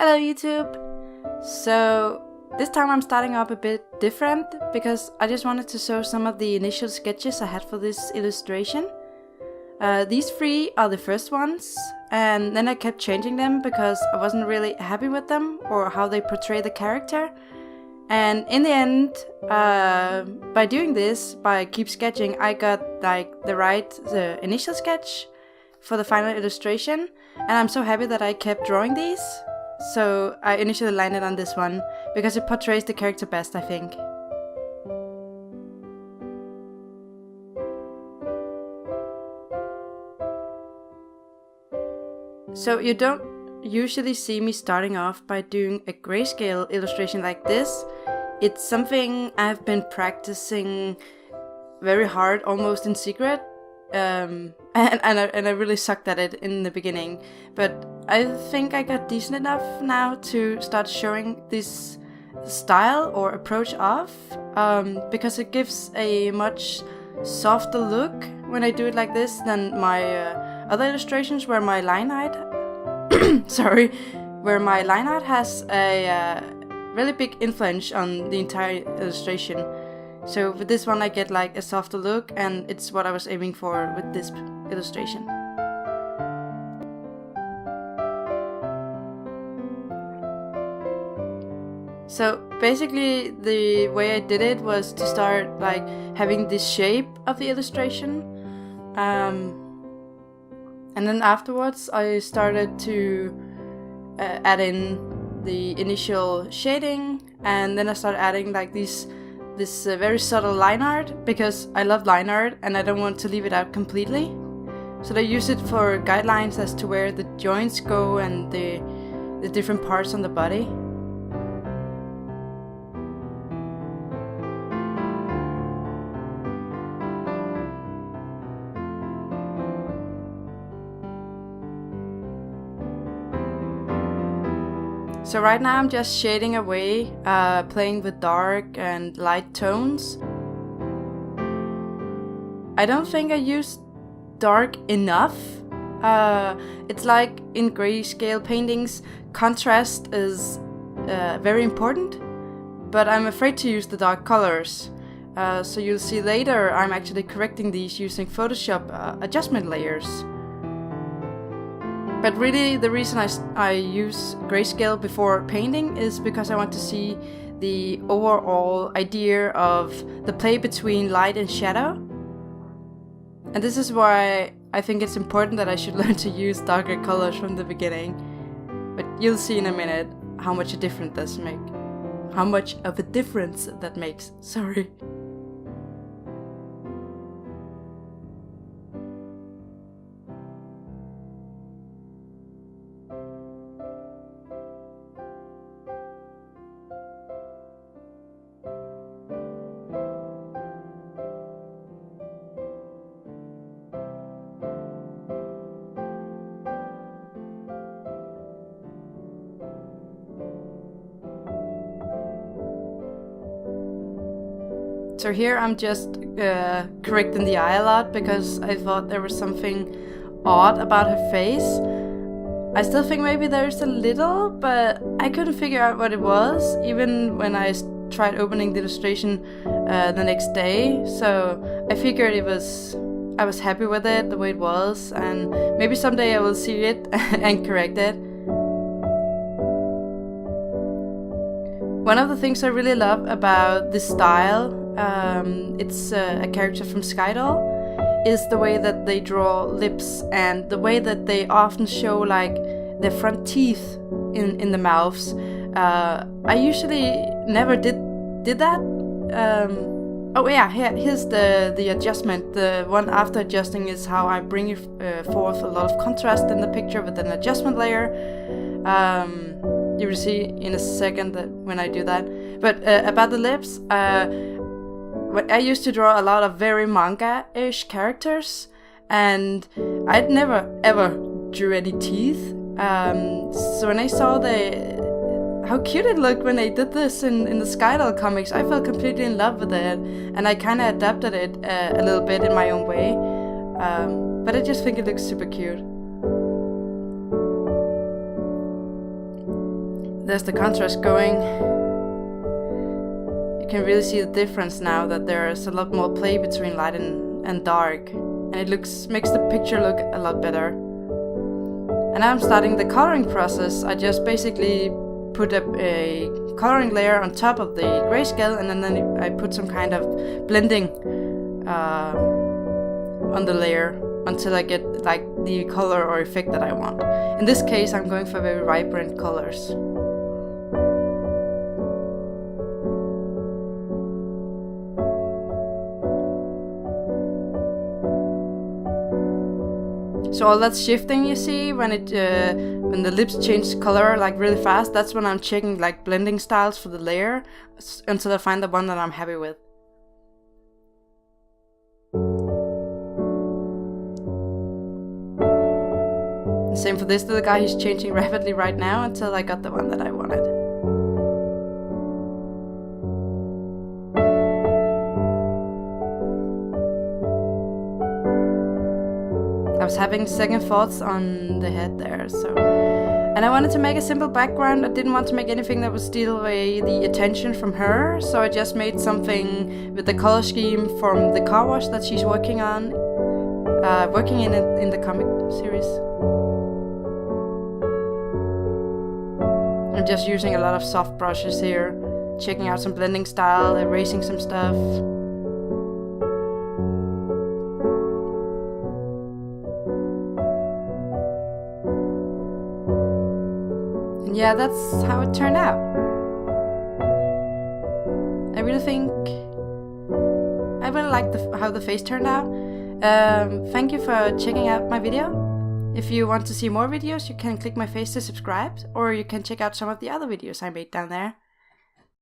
Hello YouTube! So this time I'm starting up a bit different because I just wanted to show some of the initial sketches I had for this illustration. These three are the first ones, and then I kept changing them because I wasn't really happy with them or how they portray the character. And in the end, by doing this, by keep sketching, I got the initial sketch for the final illustration, and I'm so happy that I kept drawing these. So I initially landed on this one because it portrays the character best, I think. So you don't usually see me starting off by doing a grayscale illustration like this. It's something I've been practicing very hard, almost in secret. And I really sucked at it in the beginning, but I think I got decent enough now to start showing this style or approach off, because it gives a much softer look when I do it like this than my other illustrations where my line art has a really big influence on the entire illustration. So with this one I get like a softer look, and it's what I was aiming for with this illustration. So basically the way I did it was to start like having this shape of the illustration, and then afterwards I started to add in the initial shading, and then I started adding like this very subtle line art because I love line art and I don't want to leave it out completely. So I use it for guidelines as to where the joints go and the different parts on the body. So right now I'm just shading away, playing with dark and light tones. I don't think I used dark enough. It's like in grayscale paintings, contrast is very important, but I'm afraid to use the dark colors. So you'll see later I'm actually correcting these using Photoshop adjustment layers. But really the reason I use grayscale before painting is because I want to see the overall idea of the play between light and shadow. And this is why I think it's important that I should learn to use darker colors from the beginning. But you'll see in a minute how much of a difference that makes. Sorry. So here I'm just correcting the eye a lot because I thought there was something odd about her face. I still think maybe there's a little, but I couldn't figure out what it was, even when I tried opening the illustration the next day. So I figured I was happy with it the way it was, and maybe someday I will see it and correct it. One of the things I really love about this style, it's a character from Skydoll, is the way that they draw lips and the way that they often show like their front teeth in the mouths. I usually never did that. Oh yeah, here's the adjustment. The one after adjusting is how I bring forth a lot of contrast in the picture with an adjustment layer. You will see in a second that when I do that. But about the lips, I used to draw a lot of very manga-ish characters, and I'd never ever drew any teeth. So when I saw how cute it looked when they did this in the Skydoll comics, I fell completely in love with it, and I kind of adapted it a little bit in my own way. But I just think it looks super cute. there's the contrast going. You can really see the difference now that there's a lot more play between light and dark, and it makes the picture look a lot better. And now I'm starting the coloring process. I just basically put a coloring layer on top of the grayscale, and then I put some kind of blending on the layer until I get like the color or effect that I want. In this case, I'm going for very vibrant colors. So all that shifting you see when the lips change color like really fast, that's when I'm checking like blending styles for the layer until I find the one that I'm happy with. Same for this little guy, he's changing rapidly right now until I got the one that I wanted. I was having second thoughts on the head there, and I wanted to make a simple background. I didn't want to make anything that would steal away the attention from her, so I just made something with the color scheme from the car wash that she's working on, in the comic series. I'm just using a lot of soft brushes here, checking out some blending style, erasing some stuff. And yeah, that's how it turned out. I really like how the face turned out. Thank you for checking out my video. If you want to see more videos, you can click my face to subscribe, or you can check out some of the other videos I made down there.